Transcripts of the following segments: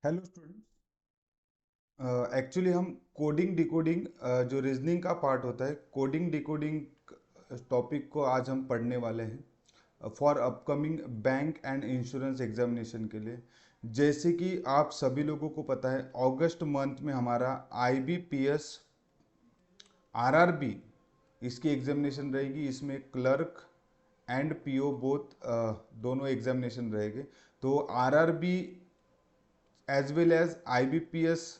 Hello students. Actually हम coding decoding जो reasoning का पार्ट होता है, कोडिंग डिकोडिंग टॉपिक को आज हम पढ़ने वाले हैं for upcoming bank and insurance examination के लिए। जैसे कि आप सभी लोगों को पता है, अगस्त मंथ में हमारा आईबीपीएस आरआरबी इसकी एग्जामिनेशन रहेगी। इसमें क्लर्क एंड पीओ बोथ दोनों एग्जामिनेशन रहेंगे। तो RRB as well as IBPS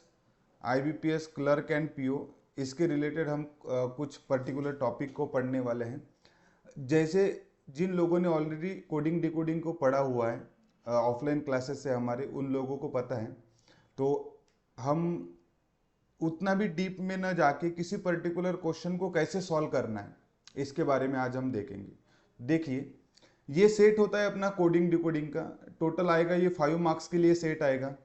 clerk and PO, इसके रिलेटेड हम कुछ पर्टिकुलर टॉपिक को पढ़ने वाले हैं। जैसे जिन लोगों ने ऑलरेडी कोडिंग डिकोडिंग को पढ़ा हुआ है ऑफलाइन क्लासेस से हमारे, उन लोगों को पता है। तो हम उतना भी डीप में न जाके किसी पर्टिकुलर क्वेश्चन को कैसे सॉल्व करना है, इसके बारे में आज हम देखेंगे। देखिए, ये सेट होता है अपना कोडिंग डिकोडिंग का। टोटल आएगा ये 5 मार्क्स के लिए सेट आएगा।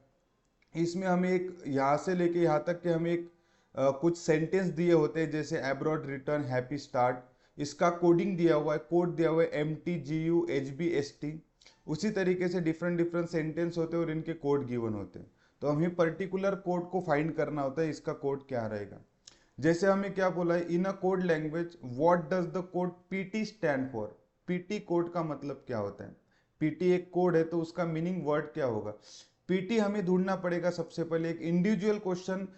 इसमें हमें एक यहाँ से लेके यहाँ तक के हमें एक कुछ सेंटेंस दिए होते हैं, जैसे एब्रॉड रिटर्न हैप्पी स्टार्ट। इसका कोडिंग दिया हुआ है, कोड दिया हुआ है MTGUHBST। उसी तरीके से डिफरेंट डिफरेंट सेंटेंस होते हैं और इनके कोड गिवन होते हैं। तो हमें पर्टिकुलर कोड को फाइंड करना होता है, इसका कोड क्या रहेगा। जैसे हमें क्या बोला है, in a code language what does the code PT stand for. PT code का मतलब क्या होता है। पीटी एक कोड है, तो उसका मीनिंग वर्ड क्या होगा। पीटी हमें ढूंढना पड़ेगा। सबसे पहले एक इंडिविजुअल क्वेश्चन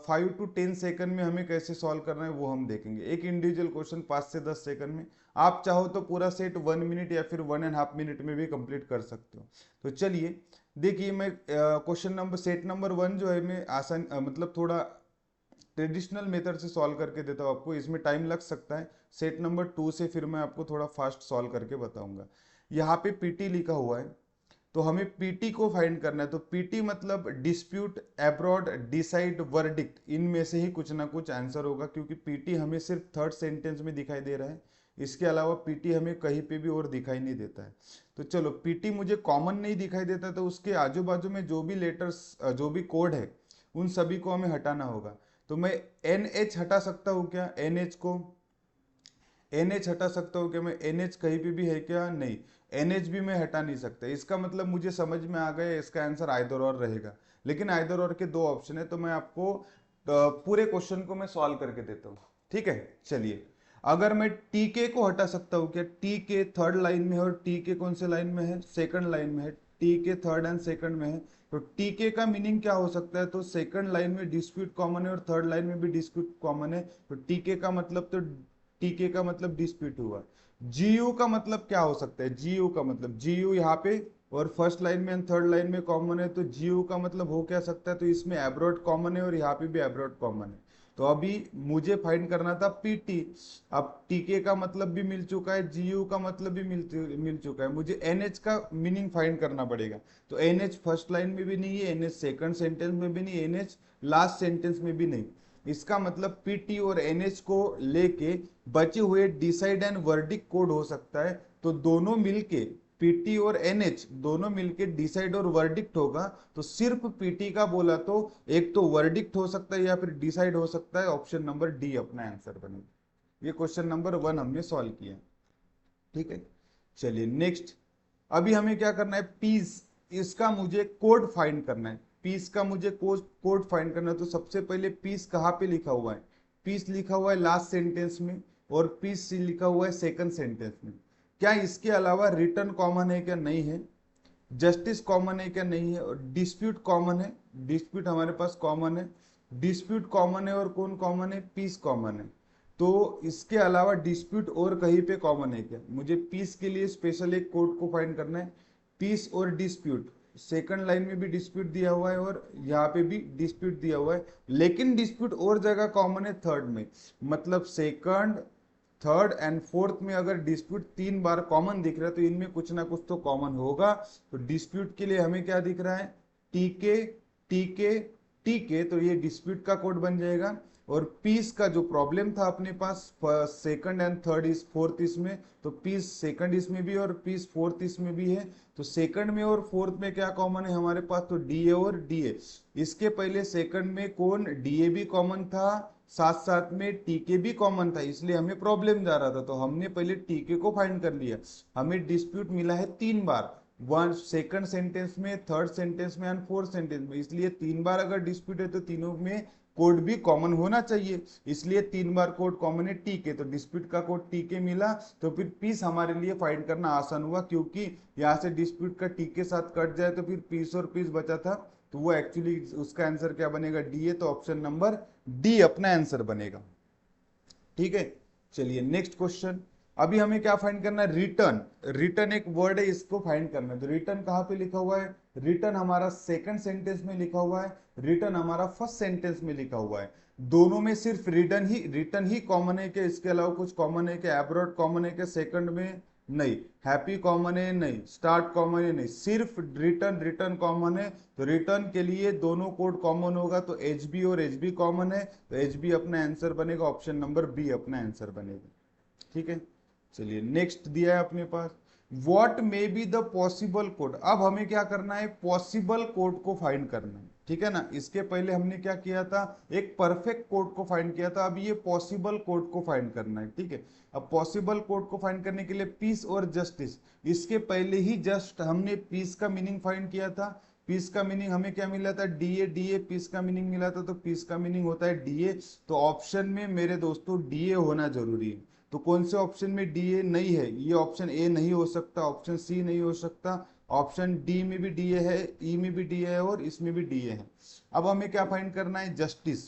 5 to 10 सेकंड में हमें कैसे सॉल्व करना है वो हम देखेंगे। एक इंडिविजुअल क्वेश्चन 5 से 10 सेकंड में। आप चाहो तो पूरा सेट 1 मिनट या फिर 1.5 मिनट में भी कंप्लीट कर सकते हो। तो चलिए देखिए, मैं क्वेश्चन नंबर सेट नंबर 1 जो है, मैं आसान मतलब थोड़ा ट्रेडिशनल मेथड से सॉल्व करके देता हूँ आपको। इसमें टाइम लग सकता है। सेट नंबर 2 से फिर मैं आपको थोड़ा फास्ट सॉल्व करके बताऊंगा। यहाँ पे पीटी लिखा हुआ है, तो हमें पीटी को फाइंड करना है। तो पीटी मतलब डिस्प्यूट एब्रॉड डिसाइड वर्डिक्ट, इनमें से ही कुछ ना कुछ आंसर होगा, क्योंकि पीटी हमें सिर्फ थर्ड सेंटेंस में दिखाई दे रहा है। इसके अलावा पीटी हमें कहीं पे भी और दिखाई नहीं देता है। तो चलो, पीटी मुझे कॉमन नहीं दिखाई देता, तो उसके आजू बाजू में जो भी लेटर्स जो भी कोड है, उन सभी को हमें हटाना होगा। तो मैं NH हटा सकता हूँ क्या, NH हटा सकता हूँ क्या मैं। NH कहीं पे भी है क्या, नहीं। NH भी मैं हटा नहीं सकता। इसका मतलब मुझे समझ में आ गया, इसका आंसर आइदर और रहेगा। लेकिन आइदर और के दो ऑप्शन है, तो मैं आपको पूरे क्वेश्चन को मैं सॉल्व करके देता हूँ। ठीक है, चलिए। अगर मैं टीके को हटा सकता हूँ क्या। टीके थर्ड लाइन में है, और टीके कौन से लाइन में है, सेकंड लाइन में है। टीके थर्ड एंड सेकंड में है, तो टीके का मीनिंग क्या हो सकता है। तो सेकंड लाइन में डिस्प्यूट कॉमन है और थर्ड लाइन में भी डिस्प्यूट कॉमन है, तो टीके का मतलब तो टीके का मतलब डिस्प्यूट हुआ। जीयू का मतलब क्या हो सकता है। जीयू का मतलब, जीयू यहाँ पे और फर्स्ट लाइन में एंड थर्ड लाइन में कॉमन है, तो जीयू का मतलब हो क्या सकता है। तो इसमें एब्रॉड कॉमन है और यहाँ पे भी एब्रॉड कॉमन है। तो अभी मुझे फाइंड करना था पीटी। अब टीके का मतलब भी मिल चुका है, जीयू का मतलब भी मिल चुका है। मुझे एनएच का मीनिंग फाइंड करना पड़ेगा। तो एनएच फर्स्ट लाइन में भी नहीं है, एनएच सेकंड सेंटेंस में भी नहीं, एनएच लास्ट सेंटेंस में भी नहीं। इसका मतलब पीटी और एनएच को लेके बचे हुए डिसाइड एंड वर्डिक कोड हो सकता है। तो दोनों मिलके, पीटी और एनएच दोनों मिलके डिसाइड और वर्डिक्ट होगा। तो सिर्फ पीटी का बोला तो एक तो वर्डिक्ट हो सकता है या फिर डिसाइड हो सकता है। ऑप्शन नंबर डी अपना आंसर बनेगा। ये क्वेश्चन नंबर 1 हमने सॉल्व किया। ठीक है, चलिए नेक्स्ट। अभी हमें क्या करना है, पीस, इसका मुझे कोड फाइंड करना है। पीस का मुझे कोड फाइंड करना है। तो सबसे पहले पीस कहाँ पे लिखा हुआ है। पीस लिखा हुआ है लास्ट सेंटेंस में, और पीस लिखा हुआ है सेकंड सेंटेंस में। क्या इसके अलावा रिटर्न कॉमन है क्या, नहीं है। जस्टिस कॉमन है क्या, नहीं है। और डिस्प्यूट कॉमन है, डिस्प्यूट हमारे पास कॉमन है। डिस्प्यूट कॉमन है, और कौन कॉमन है, पीस कॉमन है। तो इसके अलावा डिस्प्यूट और कहीं पे कॉमन है क्या। मुझे पीस के लिए स्पेशल एक कोड को फाइंड करना है। पीस और डिस्प्यूट, सेकंड लाइन में भी डिस्प्यूट दिया हुआ है और यहाँ पे भी डिस्प्यूट दिया हुआ है, लेकिन डिस्प्यूट और जगह कॉमन है थर्ड में। मतलब सेकंड, थर्ड एंड फोर्थ में अगर डिस्प्यूट 3 बार कॉमन दिख रहा है, तो इनमें कुछ ना कुछ तो कॉमन होगा। तो डिस्प्यूट के लिए हमें क्या दिख रहा है, टीके टीके टीके, तो ये डिस्प्यूट का कोड बन जाएगा। और पीस का जो प्रॉब्लम था अपने पास, सेकंड एंड थर्ड इस फोर्थ इसमें, तो पीस सेकंड इसमें भी और पीस फोर्थ इसमें भी है। तो सेकंड में और फोर्थ में क्या कॉमन है हमारे पास, तो डीए और डीए। इसके पहले सेकंड में कौन, डीए भी कॉमन था, साथ साथ में टीके भी कॉमन था, इसलिए हमें प्रॉब्लम जा रहा था। तो हमने पहले टीके को फाइंड कर लिया। हमें डिस्प्यूट मिला है 3 बार, वन सेकंड सेंटेंस में, थर्ड सेंटेंस में एंड फोर्थ सेंटेंस में। इसलिए 3 बार अगर डिस्प्यूट है तो तीनों में कोड भी कॉमन होना चाहिए। इसलिए 3 बार कोड कॉमन है टी के, तो डिस्प्यूट का कोड टी के मिला। तो फिर पीस हमारे लिए फाइंड करना आसान हुआ, क्योंकि यहाँ से डिस्प्यूट का टी के साथ कट जाए तो फिर पीस और पीस बचा था, तो वो एक्चुअली उसका आंसर क्या बनेगा, डी है। तो ऑप्शन नंबर डी अपना आंसर बनेगा। ठीक है, चलिए नेक्स्ट क्वेश्चन। अभी हमें क्या फाइंड करना है, रिटर्न। रिटर्न एक वर्ड है, इसको फाइंड करना है। तो रिटर्न कहाँ पे लिखा हुआ है, रिटर्न हमारा सेकंड सेंटेंस में लिखा हुआ है, रिटर्न हमारा फर्स्ट सेंटेंस में लिखा हुआ है। दोनों में सिर्फ रिटर्न ही कॉमन है, कि इसके अलावा कुछ कॉमन है, कि एब्रॉड कॉमन है, कि सेकंड में नहीं, हैप्पी कॉमन है नहीं, स्टार्ट कॉमन है नहीं, सिर्फ रिटर्न रिटर्न कॉमन है। तो रिटर्न के लिए दोनों कोड कॉमन होगा, तो एच बी और एच बी कॉमन है, तो एच बी अपना आंसर बनेगा, ऑप्शन नंबर बी अपना आंसर बनेगा। ठीक है, चलिए नेक्स्ट दिया है अपने पास, what may be the possible code. अब हमें क्या करना है, पॉसिबल कोड को फाइंड करना है। ठीक है ना, इसके पहले हमने क्या किया था, एक परफेक्ट कोड को फाइंड किया था, अब ये पॉसिबल कोड को फाइंड करना है। ठीक है, अब पॉसिबल कोड को फाइंड करने के लिए पीस और जस्टिस, इसके पहले ही जस्ट हमने पीस का मीनिंग फाइंड किया था। पीस का मीनिंग हमें क्या मिला था, डीए। डीए पीस का मीनिंग मिला था, तो पीस का मीनिंग होता है डीए। तो ऑप्शन में मेरे दोस्तों डीए होना जरूरी है। तो कौन से ऑप्शन में डी ए नहीं है, ये ऑप्शन ए नहीं हो सकता, ऑप्शन सी नहीं हो सकता, ऑप्शन डी में भी डी ए है, ई में भी डी ए है, और इसमें भी डी ए है। अब हमें क्या फाइंड करना है, जस्टिस।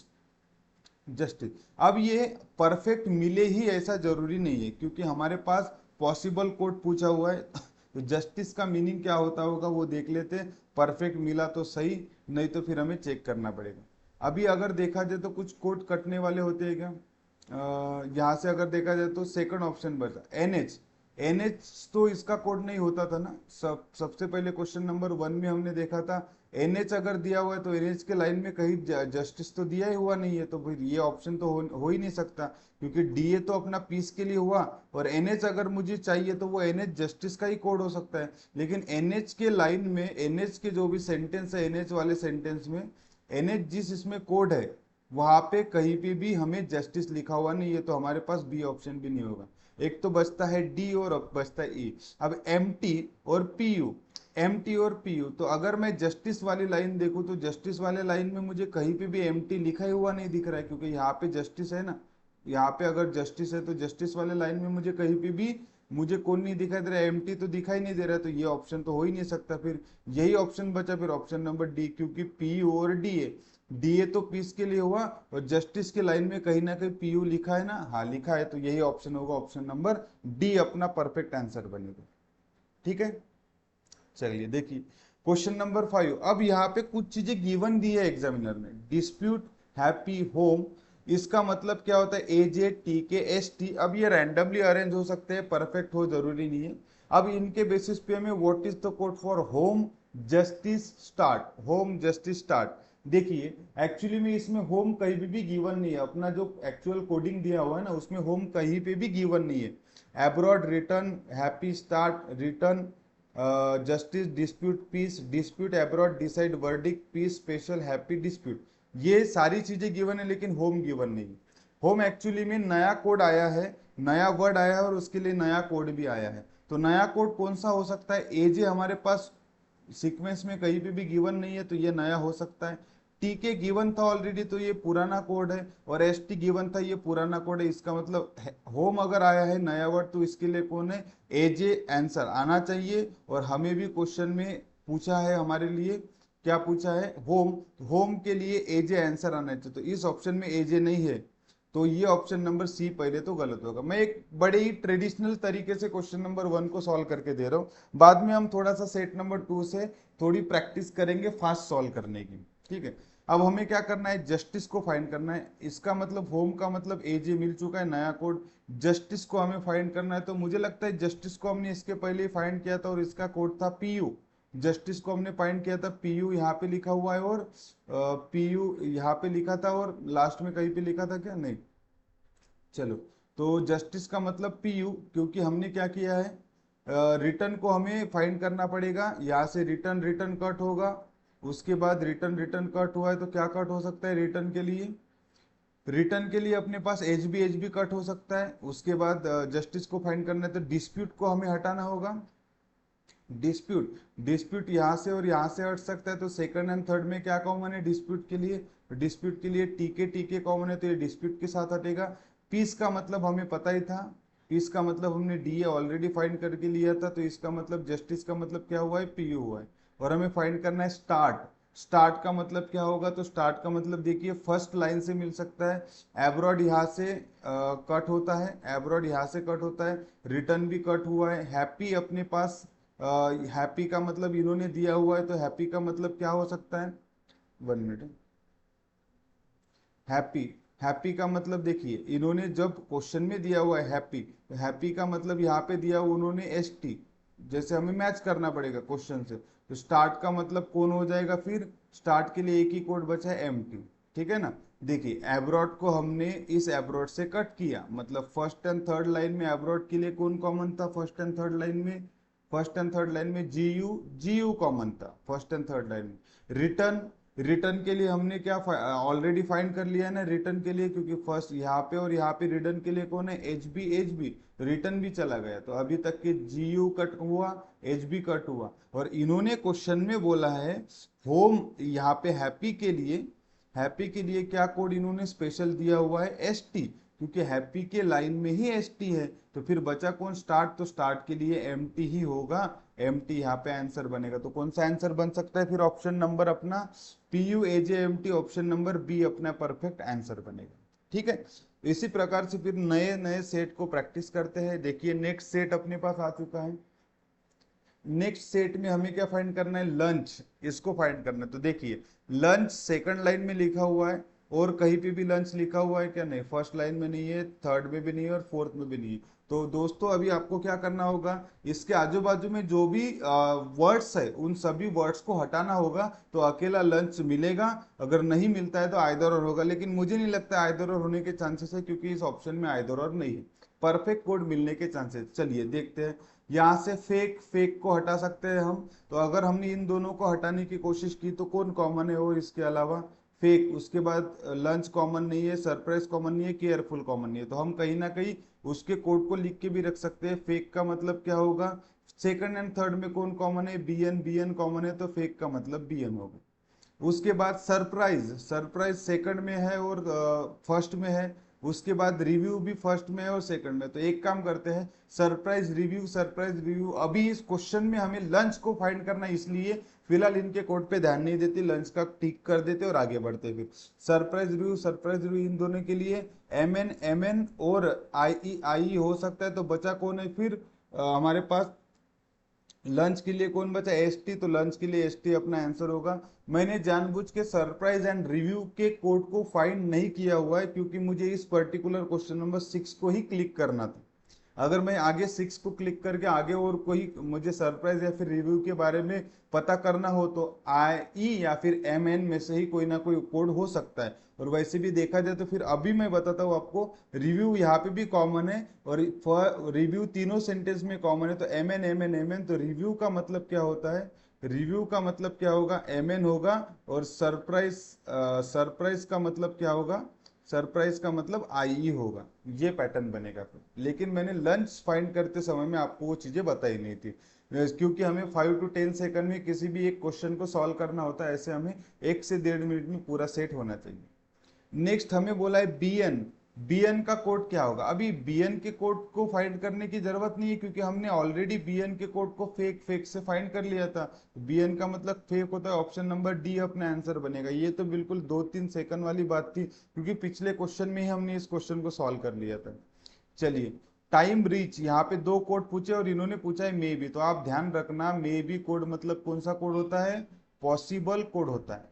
जस्टिस, अब ये परफेक्ट मिले ही ऐसा जरूरी नहीं है, क्योंकि हमारे पास पॉसिबल कोड पूछा हुआ है। तो जस्टिस का मीनिंग क्या होता होगा वो देख लेते हैं। परफेक्ट मिला तो सही, नहीं तो फिर हमें चेक करना पड़ेगा। अभी अगर देखा जाए तो कुछ कोड कटने वाले होते हैं क्या, यहाँ से अगर देखा जाए तो सेकंड ऑप्शन बचा एनएच। एनएच तो इसका कोड नहीं होता था ना, सबसे पहले क्वेश्चन नंबर 1 में हमने देखा था एनएच अगर दिया हुआ है तो एनएच के लाइन में कहीं जस्टिस तो दिया ही हुआ नहीं है, तो फिर ये ऑप्शन तो हो ही नहीं सकता, क्योंकि डीए तो अपना पीस के लिए हुआ, और एनएच अगर मुझे चाहिए तो वो एनएच जस्टिस का ही कोड हो सकता है। लेकिन एनएच के लाइन में, एनएच के जो भी सेंटेंस है, एनएच वाले सेंटेंस में एनएच जिस इसमें कोड है वहां पे कहीं पे भी हमें जस्टिस लिखा हुआ नहीं है, तो हमारे पास बी ऑप्शन भी नहीं होगा। एक तो बचता है डी और अब बचता है ई। अब एम टी और पी यू, एम टी और पी यू, तो अगर मैं जस्टिस वाली लाइन देखूं तो जस्टिस वाले लाइन में मुझे कहीं पे भी एम टी लिखा ही हुआ नहीं दिख रहा है, क्योंकि यहाँ पे जस्टिस है ना। यहाँ पे अगर जस्टिस है तो जस्टिस वाले लाइन में मुझे कहीं पे भी मुझे कौन नहीं दिखाई दे रहा है, एम टी तो दिखाई नहीं दे रहा है, तो ये ऑप्शन तो हो ही नहीं सकता। फिर यही ऑप्शन बचा, फिर ऑप्शन नंबर डी, क्योंकि पी यू और डी ए, डीए तो पीस के लिए हुआ, और जस्टिस के लाइन में कहीं ना कहीं पीयू लिखा है ना, हाँ लिखा है, तो यही ऑप्शन होगा, ऑप्शन नंबर डी अपना परफेक्ट आंसर बनेगा। ठीक है, चलिए देखिए क्वेश्चन नंबर 5। अब यहाँ पे कुछ चीजें गिवन दी है एग्जामिनर ने, डिस्प्यूट, हैप्पी, होम, इसका मतलब क्या होता है, ए जे टी के एस टी। अब ये रैंडमली अरेंज हो सकते हैं, परफेक्ट हो जरूरी नहीं है। अब इनके बेसिस पे हमें what is the code for home justice start, home justice start. देखिए एक्चुअली में इसमें होम कहीं भी गिवन नहीं है, अपना जो एक्चुअल कोडिंग दिया हुआ है ना उसमें होम कहीं पे भी गिवन नहीं है। Abroad return, happy start return, justice dispute peace, dispute abroad decide verdict peace special happy dispute, ये सारी चीजें गिवन है, लेकिन होम गिवन नहीं। होम एक्चुअली में नया कोड आया है, नया वर्ड आया है, और उसके लिए नया कोड भी आया है। तो नया कोड कौन सा हो सकता है, एजे हमारे पास सीक्वेंस में कहीं पे भी गिवन नहीं है, तो ये नया हो सकता है। टी के गिवन था ऑलरेडी, तो ये पुराना कोड है, और एस टी गिवन था, ये पुराना कोड है। इसका मतलब होम अगर आया है नया वर्ड, तो इसके लिए कौन है, एजे आंसर आना चाहिए। और हमें भी क्वेश्चन में पूछा है, हमारे लिए क्या पूछा है, होम, होम के लिए एजे आंसर आना चाहिए, तो इस ऑप्शन में एजे नहीं है, तो ये ऑप्शन नंबर सी पहले तो गलत होगा। मैं एक बड़े ही ट्रेडिशनल तरीके से क्वेश्चन नंबर 1 को सॉल्व करके दे रहा हूँ, बाद में हम थोड़ा सा सेट नंबर 2 से थोड़ी प्रैक्टिस करेंगे फास्ट सॉल्व करने की। ठीक है, अब हमें क्या करना है, जस्टिस को फाइंड करना है। इसका मतलब होम का मतलब एजे मिल चुका है, नया कोड, जस्टिस को हमें फाइंड करना है। तो मुझे लगता है जस्टिस को हमने इसके पहले ही फाइंड किया था, और इसका कोड था पीयू। जस्टिस को हमने फाइंड किया था, पीयू यहाँ पे लिखा हुआ है, और पीयू यहाँ पे लिखा था, और लास्ट में कहीं पे लिखा था क्या, नहीं, चलो। तो जस्टिस का मतलब पीयू, क्योंकि हमने क्या किया है, रिटर्न को हमें फाइंड करना पड़ेगा। यहाँ से रिटर्न रिटर्न कट होगा, उसके बाद रिटर्न रिटर्न कट हुआ है, तो क्या कट हो सकता है रिटर्न के लिए, रिटर्न के लिए अपने पास एच बी कट हो सकता है। उसके बाद जस्टिस को फाइंड करना है, तो डिस्प्यूट को हमें हटाना होगा। डिस्प्यूट, डिस्प्यूट यहाँ से और यहाँ से हट सकता है, तो सेकंड एंड थर्ड में क्या कॉमन है डिस्प्यूट के लिए, डिस्प्यूट के लिए टीके कॉमन है, तो ये डिस्प्यूट के साथ हटेगा। पीस का मतलब हमें पता ही था, पीस का मतलब हमने डी ऑलरेडी फाइंड करके लिया था, तो इसका मतलब जस्टिस का मतलब क्या हुआ है, पीयू हुआ है। और हमें फाइंड करना है स्टार्ट, स्टार्ट का मतलब क्या होगा, तो स्टार्ट का मतलब देखिए फर्स्ट लाइन से मिल सकता है, एब्रॉड यहाँ से कट होता है, एब्रॉड यहाँ से कट होता है, रिटर्न भी कट हुआ है, हैप्पी अपने पास, हैप्पी का मतलब इन्होंने दिया हुआ है, तो हैप्पी का मतलब क्या हो सकता है, 1 मिनट, हैप्पी, हैप्पी का मतलब देखिए इन्होंने जब क्वेश्चन में दिया हुआ है हैप्पी, तो हैप्पी का मतलब यहाँ पे दिया हुआ उन्होंने एस टी, जैसे हमें मैच करना पड़ेगा क्वेश्चन से, तो स्टार्ट का मतलब कौन हो जाएगा, फिर स्टार्ट के लिए एक ही कोड बचा है एम टी, ठीक है ना। देखिए एब्रॉड को हमने इस एब्रॉड से कट किया, मतलब फर्स्ट एंड थर्ड लाइन में एब्रॉड के लिए कौन कॉमन था, फर्स्ट एंड थर्ड लाइन में, फर्स्ट एंड थर्ड लाइन में जी यू कॉमन था फर्स्ट एंड थर्ड लाइन में। रिटर्न, रिटर्न के लिए हमने क्या ऑलरेडी फाइंड कर लिया है ना रिटर्न के लिए, क्योंकि फर्स्ट यहाँ पे और यहाँ पे रिटर्न के लिए कौन है, एच बी, रिटर्न भी चला गया, तो अभी तक के जी यू कट हुआ, एच बी कट हुआ, और इन्होंने क्वेश्चन में बोला है होम, यहाँ पे हैप्पी के लिए, हैप्पी के लिए क्या कोड इन्होंने स्पेशल दिया हुआ है एस टी, क्योंकि हैप्पी के लाइन में ही एस टी है, तो फिर बचा कौन स्टार्ट, तो स्टार्ट के लिए एम टी ही होगा, एम टी यहाँ पे आंसर बनेगा, तो कौन सा आंसर बन सकता है, फिर ऑप्शन नंबर अपना P U A J M T, option number B अपना परफेक्ट आंसर बनेगा, ठीक है। इसी प्रकार से फिर नए नए सेट को प्रैक्टिस करते हैं। देखिए नेक्स्ट सेट अपने पास आ चुका है, नेक्स्ट सेट में हमें क्या फाइंड करना है, लंच, इसको फाइंड करना है, तो देखिए लंच सेकंड लाइन में लिखा हुआ है, और कहीं पे भी लंच लिखा हुआ है क्या, नहीं, फर्स्ट लाइन में नहीं है, थर्ड में भी नहीं है, और फोर्थ में भी नहीं है। तो दोस्तों अभी आपको क्या करना होगा, इसके आजू बाजू में जो भी वर्ड्स है उन सभी वर्ड्स को हटाना होगा, तो अकेला लंच मिलेगा, अगर नहीं मिलता है तो आइदर और होगा, लेकिन मुझे नहीं लगता आइदर और होने के चांसेस है, क्योंकि इस ऑप्शन में आइदर और नहीं है, परफेक्ट कोड मिलने के चांसेस। चलिए देखते हैं, यहाँ से फेक, फेक को हटा सकते हैं हम, तो अगर हमने इन दोनों को हटाने की कोशिश की तो कौन कॉमन है, और इसके अलावा फेक, उसके बाद लंच कॉमन नहीं है, सरप्राइज कॉमन नहीं है, केयरफुल कॉमन नहीं है, तो हम कहीं ना कहीं उसके कोड को लिख के भी रख सकते हैं। फेक का मतलब क्या होगा, सेकंड एंड थर्ड में कौन कॉमन है, बी एन कॉमन है, तो फेक का मतलब बी एन होगा। उसके बाद सरप्राइज, सरप्राइज सेकंड में है और फर्स्ट में है, उसके बाद रिव्यू भी फर्स्ट में है और सेकंड में, तो एक काम करते हैं, सरप्राइज रिव्यू, सरप्राइज रिव्यू, अभी इस क्वेश्चन में हमें लंच को फाइंड करना है, इसलिए फिलहाल इनके कोड पे ध्यान नहीं देते, लंच का टिक कर देते और आगे बढ़ते। फिर सरप्राइज रिव्यू, सरप्राइज रिव्यू, इन दोनों के लिए एम एन और आई हो सकता है, तो बचा कौन है फिर हमारे पास लंच के लिए कौन बचा, एस टी, तो लंच के लिए एस टी अपना आंसर होगा। मैंने जानबूझ के सरप्राइज एंड रिव्यू के कोड को फाइंड नहीं किया हुआ है, क्योंकि मुझे इस पर्टिकुलर क्वेश्चन नंबर 6 को ही क्लिक करना था। अगर मैं आगे 6 को क्लिक करके आगे और कोई मुझे सरप्राइज या फिर रिव्यू के बारे में पता करना हो, तो आई ई या फिर एम एन में से ही कोई ना कोई कोड हो सकता है, और वैसे भी देखा जाए तो फिर अभी मैं बताता हूँ आपको, रिव्यू यहाँ पे भी कॉमन है, और रिव्यू तीनों सेंटेंस में कॉमन है, तो M N M N M N, तो रिव्यू का मतलब क्या होता है, रिव्यू का मतलब क्या होगा, एम एन होगा, और सरप्राइज, सरप्राइज का मतलब क्या होगा, सरप्राइज का मतलब आई होगा, ये पैटर्न बनेगा फिर। लेकिन मैंने लंच फाइंड करते समय में आपको वो चीजें बताई नहीं थी, क्योंकि हमें 5 to 10 सेकंड में किसी भी एक क्वेश्चन को सॉल्व करना होता है, ऐसे हमें 1 से 1.5 मिनट में पूरा सेट होना चाहिए। नेक्स्ट हमें बोला है बी एन, बी एन का कोड क्या होगा, अभी बी एन के कोड को फाइंड करने की जरूरत नहीं है, क्योंकि हमने ऑलरेडी बी एन के कोड को फेक, फेक से फाइंड कर लिया था, बी एन का मतलब फेक होता है, ऑप्शन नंबर डी अपना आंसर बनेगा। ये तो बिल्कुल 2-3 सेकंड वाली बात थी, क्योंकि पिछले क्वेश्चन में ही हमने इस क्वेश्चन को सॉल्व कर लिया था। चलिए टाइम रीच, यहाँ पे 2 कोड पूछे और इन्होंने पूछा है मे बी, तो आप ध्यान रखना मे बी कोड मतलब कौन सा कोड होता है, पॉसिबल कोड होता है।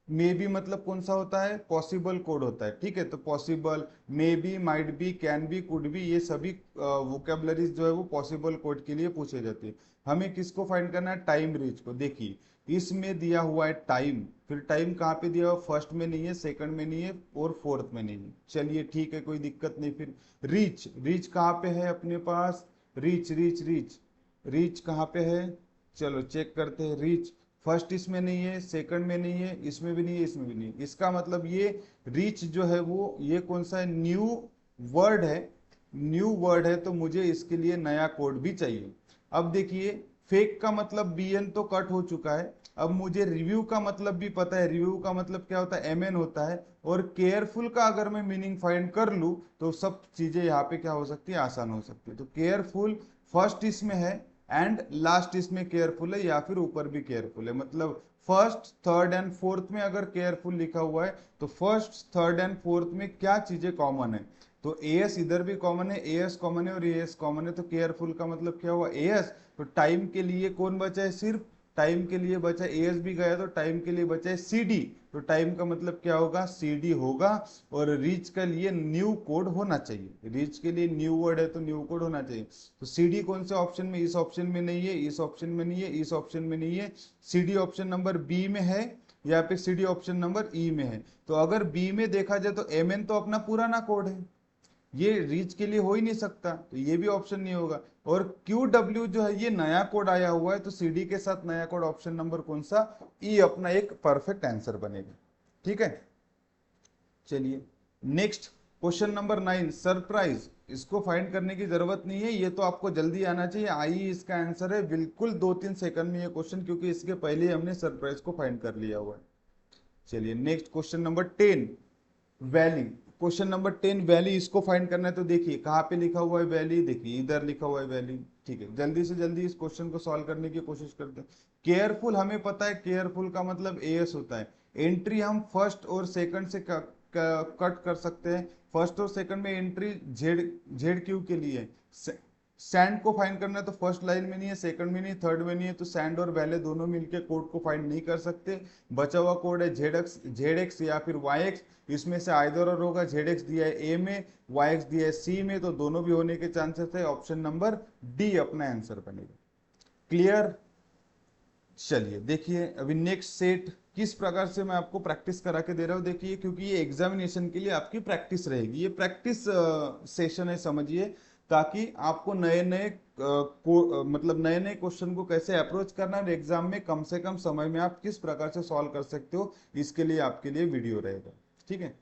मे बी मतलब कौन सा होता है, पॉसिबल कोड होता है, ठीक है। तो possible, may be, might be, can be, could be, ये सभी वोकेबलरीज जो है वो पॉसिबल कोड के लिए पूछे जाते हैं। हमें किसको फाइंड करना है, टाइम रीच को। देखिए इसमें दिया हुआ है टाइम, फिर टाइम कहाँ पे दिया हुआ, फर्स्ट में नहीं है, सेकंड में नहीं है, और फोर्थ में नहीं है। चलिए ठीक है, कोई दिक्कत नहीं। फिर रीच, रीच कहाँ पे है अपने पास, रीच रीच रीच, रीच कहाँ पे है, चलो चेक करते हैं। रीच फर्स्ट इसमें नहीं है, सेकंड में नहीं है, इसमें भी नहीं है, इसमें भी नहीं है, इसका मतलब ये रीच जो है वो ये कौन सा है, न्यू वर्ड है, न्यू वर्ड है तो मुझे इसके लिए नया कोड भी चाहिए। अब देखिए फेक का मतलब बीएन तो कट हो चुका है। अब मुझे रिव्यू का मतलब भी पता है, रिव्यू का मतलब क्या होता है, एमएन होता है। और केयरफुल का अगर मैं मीनिंग फाइंड कर लूं तो सब चीजें यहाँ पे क्या हो सकती है, आसान हो सकती है। तो केयरफुल फर्स्ट इसमें है एंड लास्ट इसमें केयरफुल है, या फिर ऊपर भी केयरफुल है। मतलब फर्स्ट थर्ड एंड फोर्थ में अगर केयरफुल लिखा हुआ है तो फर्स्ट थर्ड एंड फोर्थ में क्या चीजें कॉमन है, तो एएस इधर भी कॉमन है, एएस कॉमन है और एएस कॉमन है। तो केयरफुल का मतलब क्या हुआ, एएस। तो टाइम के लिए कौन बचा है, सिर्फ टाइम के लिए बचा, एएस भी गया तो टाइम के लिए बचा है सीडी। तो टाइम का मतलब क्या होगा, सीडी होगा। और रीच के लिए न्यू कोड होना चाहिए, रीच के लिए न्यू वर्ड है तो न्यू कोड होना चाहिए। तो सीडी कौन से ऑप्शन में, इस ऑप्शन में नहीं है, इस ऑप्शन में नहीं है, इस ऑप्शन में नहीं है। सीडी ऑप्शन नंबर बी में है या फिर सीडी ऑप्शन नंबर ई में है। तो अगर बी में देखा जाए तो एमएन तो अपना पुराना कोड है, ये रीच के लिए हो ही नहीं सकता, तो ये भी ऑप्शन नहीं होगा। और क्यू डब्ल्यू जो है ये नया कोड आया हुआ है, तो सीडी के साथ नया कोड ऑप्शन नंबर कौन सा, ई अपना एक परफेक्ट आंसर बनेगा। ठीक है, चलिए नेक्स्ट क्वेश्चन नंबर 9, सरप्राइज। इसको फाइंड करने की जरूरत नहीं है, ये तो आपको जल्दी आना चाहिए, आई इसका आंसर है बिल्कुल 2-3 सेकंड में ये क्वेश्चन, क्योंकि इसके पहले हमने सरप्राइज को फाइंड कर लिया हुआ है। चलिए next question number 10, valley. Question number 10 valley, इसको फाइंड करना है। तो देखिए कहाँ पे लिखा हुआ है वैली, देखिए इधर लिखा हुआ है वैली। ठीक है, जल्दी से जल्दी इस क्वेश्चन को सॉल्व करने की कोशिश करते हैं। केयरफुल हमें पता है, केयरफुल का मतलब एएस होता है। एंट्री हम फर्स्ट और सेकंड से कट कर सकते हैं। फर्स्ट और सेकंड में एंट्री जेड जेड क्यू के लिए है। सैंड को फाइंड करना है तो फर्स्ट लाइन में नहीं है, सेकंड में नहीं, थर्ड में नहीं है, तो सैंड और वैले दोनों मिलके कोड को फाइंड नहीं कर सकते। बचा हुआ कोड है जेड एक्स या फिर वाई एक्स। इसमें से आइदर और होगा, जेड एक्स दिया है ए में, वाई एक्स दिया है सी में, तो दोनों भी होने के चांसेस है। ऑप्शन नंबर डी अपना आंसर बनेगा। क्लियर। चलिए देखिए अभी नेक्स्ट सेट किस प्रकार से मैं आपको प्रैक्टिस करा के दे रहा हूँ, देखिए क्योंकि ये एग्जामिनेशन के लिए आपकी प्रैक्टिस रहेगी, ये प्रैक्टिस सेशन है समझिए, ताकि आपको नए नए मतलब नए नए क्वेश्चन को कैसे अप्रोच करना है, एग्जाम में कम से कम समय में आप किस प्रकार से सॉल्व कर सकते हो, इसके लिए आपके लिए वीडियो रहेगा। ठीक है,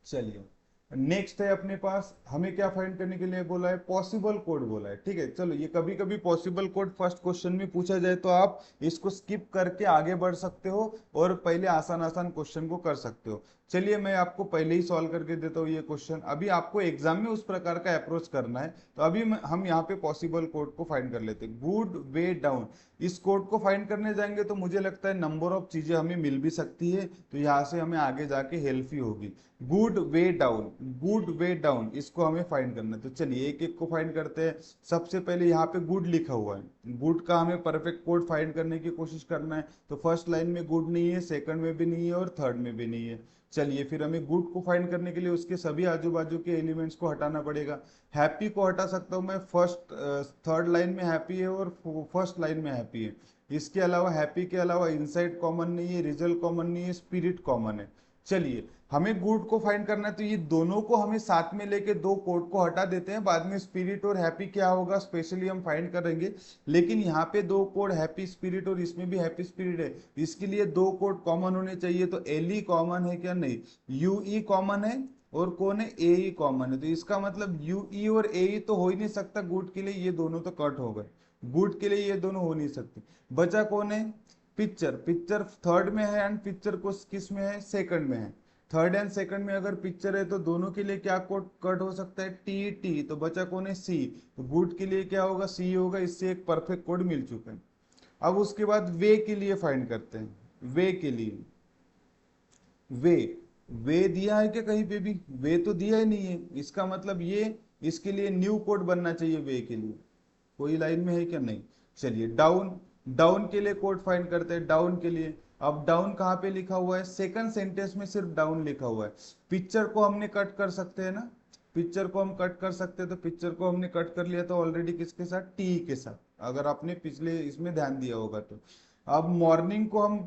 चलिए नेक्स्ट है अपने पास, हमें क्या फाइंड करने के लिए बोला है, पॉसिबल कोड बोला है। ठीक है, चलो ये कभी कभी पॉसिबल कोड फर्स्ट क्वेश्चन में पूछा जाए तो आप इसको स्किप करके आगे बढ़ सकते हो और पहले आसान आसान क्वेश्चन को कर सकते हो। चलिए मैं आपको पहले ही सॉल्व करके देता हूँ ये क्वेश्चन, अभी आपको एग्जाम में उस प्रकार का अप्रोच करना है। तो अभी हम यहाँ पे पॉसिबल कोड को फाइंड कर लेते हैं, गुड वे डाउन। इस कोड को फाइंड करने जाएंगे तो मुझे लगता है नंबर ऑफ चीजें हमें मिल भी सकती है, तो यहाँ से हमें आगे जाके हेल्प ही होगी। Good way down, good way down, इसको हमें फाइंड करना है। तो चलिए एक एक को फाइंड करते हैं। सबसे पहले यहाँ पे गुड लिखा हुआ है, गुड का हमें परफेक्ट कोड फाइंड करने की कोशिश करना है। तो फर्स्ट लाइन में गुड नहीं है, सेकंड में भी नहीं है और थर्ड में भी नहीं है। चलिए फिर हमें गुड को फाइंड करने के लिए उसके सभी आजू बाजू के एलिमेंट्स को हटाना पड़ेगा। हैप्पी को हटा सकता हूँ मैं, फर्स्ट थर्ड लाइन में हैप्पी है और फर्स्ट लाइन में हैप्पी है। इसके अलावा हैप्पी के अलावा इनसाइड कॉमन नहीं है, रिजल्ट कॉमन नहीं है, स्पिरिट कॉमन है। चलिए हमें गुड को फाइंड करना है, तो ये दोनों को हमें साथ में लेके दो कोड को हटा देते हैं, बाद में स्पिरिट और हैप्पी क्या होगा स्पेशली हम फाइंड करेंगे। लेकिन यहाँ पे दो कोड हैप्पी स्पिरिट और इसमें भी हैप्पी स्पिरिट है, इसके लिए दो कोड कॉमन होने चाहिए। तो एल ई कॉमन है क्या, नहीं, यू ई कॉमन है और कौन है, ए ई कॉमन है। तो इसका मतलब यू ई और ए ई तो हो ही नहीं सकता गुड के लिए, ये दोनों तो कट हो गए, गुड के लिए ये दोनों हो नहीं सकते। बचा कौन है, पिक्चर। पिक्चर थर्ड में है एंड पिक्चर को किस में है, सेकंड में है। थर्ड एंड सेकंड में अगर पिक्चर है तो दोनों के लिए क्या कोड कट हो सकता है, टी टी। तो बचा कौन है, सी। तो गुड के लिए क्या होगा, सी होगा। इससे एक परफेक्ट कोड मिल चुका है। अब उसके बाद वे के लिए फाइंड करते हैं। वे के लिए, वे वे दिया है क्या कहीं पे भी, वे तो दिया ही नहीं है, इसका मतलब ये इसके लिए न्यू कोड बनना चाहिए वे के लिए। कोई लाइन में है क्या, नहीं। चलिए डाउन, डाउन के लिए कोड फाइंड करते हैं, डाउन के लिए। अब डाउन कहाँ पे लिखा हुआ है, सेकंड सेंटेंस में सिर्फ डाउन लिखा हुआ है। पिक्चर को हमने कट कर सकते हैं ना, पिक्चर को हम कट कर सकते हैं, तो पिक्चर को हमने कट कर लिया तो ऑलरेडी किसके साथ, टी के साथ, अगर आपने पिछले इसमें ध्यान दिया होगा तो। अब मॉर्निंग को हम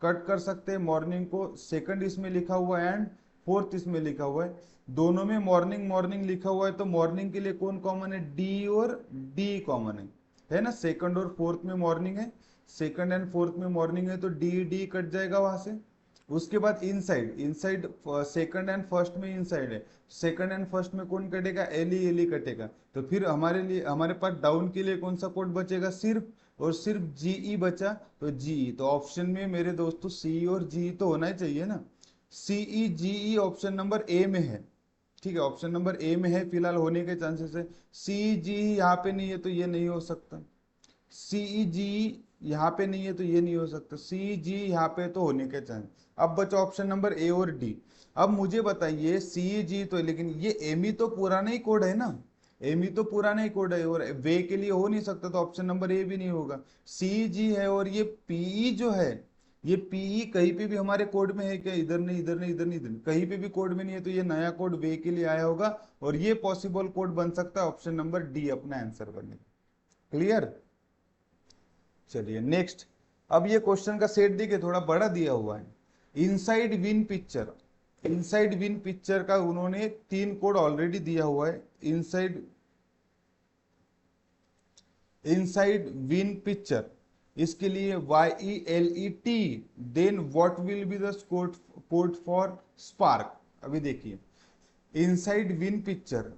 कट कर सकते हैं, मॉर्निंग को सेकंड इसमें लिखा हुआ है एंड फोर्थ इसमें लिखा हुआ है, दोनों में मॉर्निंग मॉर्निंग लिखा हुआ है। तो मॉर्निंग के लिए कौन कॉमन है, डी और डी कॉमन है ना, सेकंड और फोर्थ में मॉर्निंग है, सेकंड एंड फोर्थ में मॉर्निंग है, तो डी डी कट जाएगा वहां से। उसके बाद inside, inside second and first में इनसाइड है, सेकंड एंड फर्स्ट में कौन कटेगा, एली कटेगा। तो फिर हमारे लिए, हमारे पास डाउन के लिए कौन सा कोड बचेगा, सिर्फ और सिर्फ जीई बचा। तो जीई, तो ऑप्शन में मेरे दोस्तों सी और जीई तो होना ही चाहिए ना। CE GE option number A में है, ठीक है, ऑप्शन नंबर ए में है फिलहाल, होने के चांसेस है। सी जी यहाँ पे नहीं है तो ये नहीं हो सकता, सीई जी यहाँ पे नहीं है तो ये नहीं हो सकता, सी जी यहाँ पे तो होने के चांस। अब बचा ऑप्शन नंबर ए और डी। अब मुझे बताइए सी जी तो, लेकिन ये एमी तो पुराना ही कोड है ना, एमी तो पुराना ही कोड है और वे के लिए हो नहीं सकता, तो ऑप्शन नंबर ए भी नहीं होगा। सी जी है और ये पीई जो है, ये पीई कहीं पे भी हमारे कोड में है क्या, इधर नहीं, इधर नहीं, इधर नहीं, इधर नहीं, कहीं पे भी कोड में नहीं है, तो ये नया कोड वे के लिए आया होगा और ये पॉसिबल कोड बन सकता है, ऑप्शन नंबर डी अपना आंसर बनेगा। क्लियर। चलिए नेक्स्ट। अब ये क्वेश्चन का सेट देखिए, थोड़ा बड़ा दिया हुआ है। Inside win picture, inside win picture का उन्होंने 3 कोड ऑलरेडी दिया हुआ है। इनसाइड, इनसाइड विन पिक्चर, इसके लिए YELET, then what will be the code for spark. अभी देखिए inside win picture,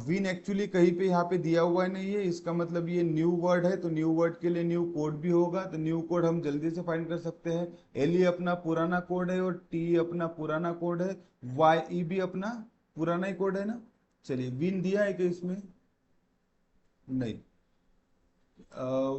win actually कहीं पे यहाँ पे दिया हुआ नहीं है, इसका मतलब ये न्यू वर्ड है, तो न्यू वर्ड के लिए न्यू कोड भी होगा, तो न्यू कोड हम जल्दी से फाइंड कर सकते हैं। एलई अपना पुराना कोड है और टी अपना पुराना कोड है, वाई भी अपना पुराना ही कोड है ना। चलिए विन दिया है कि इसमें, नहीं,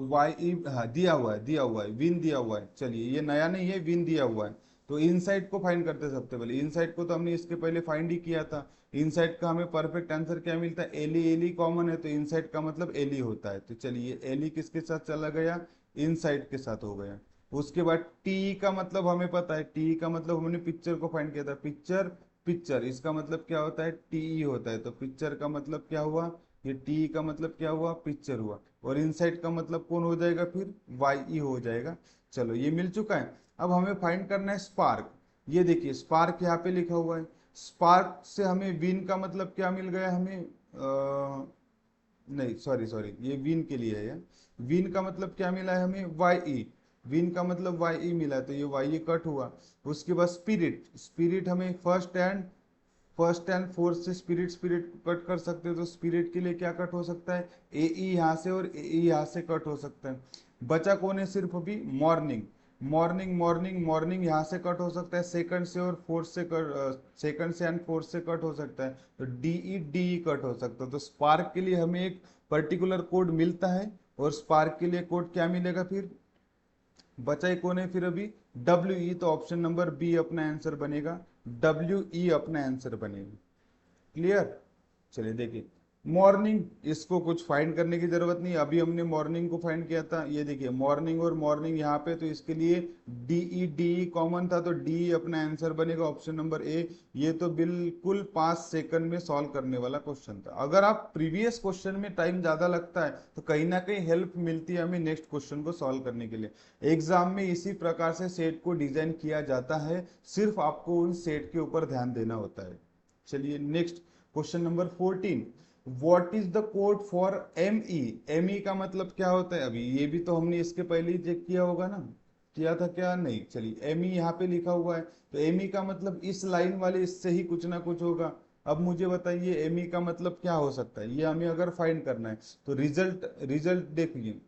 वाई, हाँ दिया हुआ है, दिया हुआ है, विन दिया हुआ है। चलिए ये नया नहीं है, विन दिया हुआ है। तो इनसाइड को फाइंड करते सबसे पहले, इनसाइड को तो हमने इसके पहले फाइंड ही किया था। इनसाइड का हमें परफेक्ट आंसर क्या मिलता है, एली, एली कॉमन है तो इनसाइड का मतलब एली होता है। तो चलिए एली किसके साथ चला गया, इनसाइड के साथ हो गया। उसके बाद टी का मतलब हमें पता है, टी का मतलब हमने पिक्चर को फाइंड किया था, पिक्चर, पिक्चर इसका मतलब क्या होता है, टी होता है, तो पिक्चर का मतलब क्या हुआ, ये टी का मतलब क्या हुआ, पिक्चर हुआ। और इनसाइड का मतलब कौन हो जाएगा फिर, वाई हो जाएगा। चलो ये मिल चुका है। अब हमें फाइंड करना है स्पार्क। ये देखिए स्पार्क यहाँ पे लिखा हुआ है, स्पार्क से हमें विन का मतलब क्या मिल गया हमें, नहीं सॉरी सॉरी, ये विन के लिए है यार। विन का मतलब क्या मिला है हमें, वाई, विन का मतलब वाई मिला है, तो ये वाई कट हुआ। उसके बाद स्पिरिट, स्पिरिट हमें फर्स्ट एंड फोर्थ से स्पिरिट, स्पिरिट कट कर सकते हो, तो स्पिरिट के लिए क्या कट हो सकता है, ए ई यहाँ से और ए ई यहाँ से कट हो सकता है। बचा कौन है सिर्फ अभी, मॉर्निंग, मॉर्निंग मॉर्निंग मॉर्निंग यहाँ से कट हो सकता है, सेकंड से और फोर्थ से कट, सेकंड से एंड फोर्थ से कट हो सकता है, तो डी कट हो सकता है। तो स्पार्क के लिए हमें एक पर्टिकुलर कोड मिलता है और स्पार्क के लिए कोड क्या मिलेगा फिर, बचा ही कौन है फिर अभी, डब्ल्यू ई, तो ऑप्शन नंबर बी अपना आंसर बनेगा, डब्ल्यू ई अपना आंसर बनेगा। क्लियर। चलिए देखिए मॉर्निंग, इसको कुछ फाइंड करने की जरूरत नहीं, अभी हमने मॉर्निंग को फाइंड किया था। ये देखिए मॉर्निंग और मॉर्निंग यहाँ पे, तो इसके लिए डी कॉमन था, तो डी अपना आंसर बनेगा, ऑप्शन नंबर ए। ये तो बिल्कुल 5 सेकंड में सॉल्व करने वाला क्वेश्चन था। अगर आप प्रीवियस क्वेश्चन में टाइम ज्यादा लगता है तो कहीं ना कहीं हेल्प मिलती है हमें नेक्स्ट क्वेश्चन को सॉल्व करने के लिए। एग्जाम में इसी प्रकार से सेट को डिजाइन किया जाता है, सिर्फ आपको उन सेट के ऊपर ध्यान देना होता है। चलिए next question number 14, what is the code for ME, ME का मतलब क्या होता है, अभी ये भी तो हमने इसके पहले ही चेक किया होगा ना, किया था क्या, नहीं। चलिए एमई यहाँ पे लिखा हुआ है, तो एमई का मतलब इस लाइन वाले इससे ही कुछ ना कुछ होगा। अब मुझे बताइए एमई का मतलब क्या हो सकता है, ये हमें अगर फाइंड करना है, तो रिजल्ट, रिजल्ट देखिए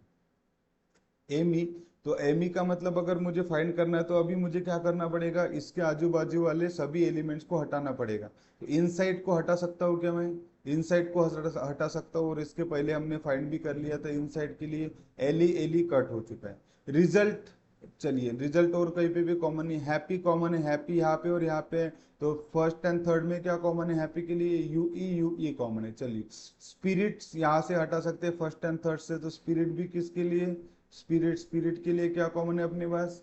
एमी, तो एमी का मतलब अगर मुझे फाइंड करना है तो अभी मुझे क्या करना पड़ेगा, इसके आजू बाजू वाले सभी एलिमेंट्स को हटाना पड़ेगा। तो इनसाइड को हटा सकता हूँ क्या मैं, इनसाइड को हटा सकता हूँ, और इसके पहले हमने फाइंड भी कर लिया था इनसाइड के लिए, एली, एली कट हो चुका है। रिजल्ट, चलिए रिजल्ट और कहीं पे भी कॉमन नहीं, हैप्पी कॉमन है, हैप्पी यहाँ पे और यहाँ पे है, तो फर्स्ट एंड थर्ड में क्या कॉमन है, हैप्पी के लिए यू ई कॉमन है। चलिए स्पिरिट्स यहाँ से हटा सकते हैं फर्स्ट एंड थर्ड से, तो स्पिरिट भी किसके लिए, स्पिरिट, स्पिरिट के लिए क्या कॉमन है अपने पास,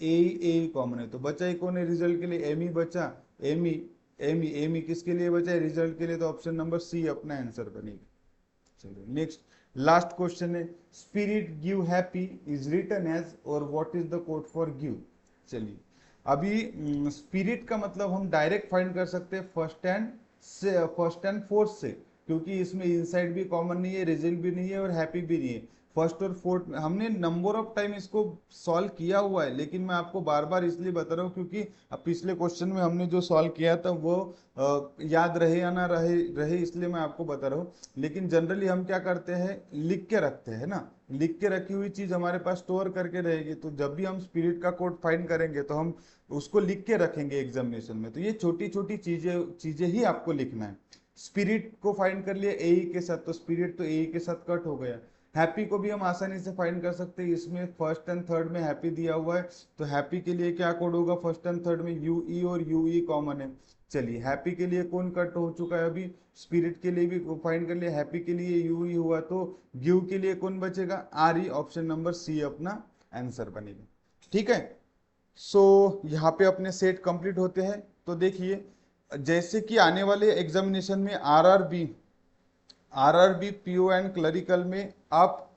ए कॉमन है, तो बचा ही कौन है रिजल्ट के लिए, एमी बचा, एमी, एमी, एमी किसके लिए बचा है, रिजल्ट के लिए, तो ऑप्शन नंबर सी अपना आंसर बनेगा। चलिए नेक्स्ट लास्ट क्वेश्चन है, spirit give happy is written as, और what is the code for give. चलिए अभी स्पिरिट का मतलब हम डायरेक्ट फाइंड कर सकते हैं फर्स्ट एंड फोर्थ से, क्योंकि इसमें इनसाइड भी कॉमन नहीं है, रिजल्ट भी नहीं है और हैप्पी भी नहीं है। फर्स्ट और फोर्थ में हमने नंबर ऑफ टाइम इसको सॉल्व किया हुआ है, लेकिन मैं आपको बार बार इसलिए बता रहा हूँ क्योंकि अब पिछले क्वेश्चन में हमने जो सॉल्व किया था वो याद रहे या ना रहे रहे इसलिए मैं आपको बता रहा हूँ। लेकिन जनरली हम क्या करते हैं, लिख के रखते हैं ना, लिख के रखी हुई चीज हमारे पास स्टोर करके रहेगी, तो जब भी हम स्पिरिट का कोड फाइंड करेंगे तो हम उसको लिख के रखेंगे एग्जामिनेशन में। तो ये छोटी छोटी चीजें चीजें ही आपको लिखना है। स्पिरिट को फाइंड कर लिया ए के साथ, तो स्पिरिट तो ए के साथ कट हो गया। हैप्पी को भी हम आसानी से फाइंड कर सकते हैं, इसमें फर्स्ट एंड थर्ड में हैप्पी दिया हुआ है, तो हैप्पी के लिए क्या कोड होगा, फर्स्ट एंड थर्ड में यूई, और यूई कॉमन है। चलिए हैप्पी के लिए कौन कट हो चुका है अभी, स्पिरिट के लिए भी फाइंड कर लिया, हैप्पी के लिए यूई हुआ, तो गिव के लिए कौन बचेगा, R E, option number C अपना आंसर बनेगा। ठीक है, सो यहाँ पे अपने सेट कंप्लीट होते हैं। तो देखिए जैसे कि आने वाले एग्जामिनेशन में आरआरबी पीओ एंड क्लरिकल में आप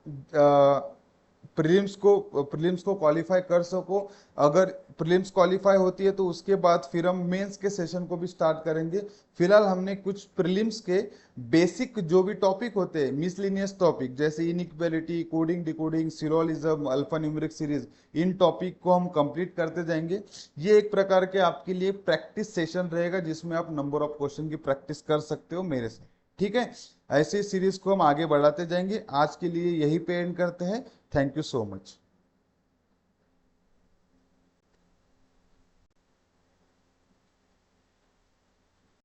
प्रीलिम्स को क्वालिफाई कर सको। अगर प्रीलिम्स क्वालिफाई होती है तो उसके बाद फिर हम मेंस के सेशन को भी स्टार्ट करेंगे। फिलहाल हमने कुछ प्रीलिम्स के बेसिक जो भी टॉपिक होते हैं, मिसलिनियस टॉपिक जैसे inequality, coding decoding, syllogism, alpha numeric series, इन टॉपिक को हम कंप्लीट करते जाएंगे। ये एक प्रकार के आपके लिए प्रैक्टिस सेशन रहेगा जिसमें आप नंबर ऑफ क्वेश्चन की प्रैक्टिस कर सकते हो मेरे से। ठीक है, ऐसे सीरीज को हम आगे बढ़ाते जाएंगे। आज के लिए यही पे एंड करते हैं। Thank you so much.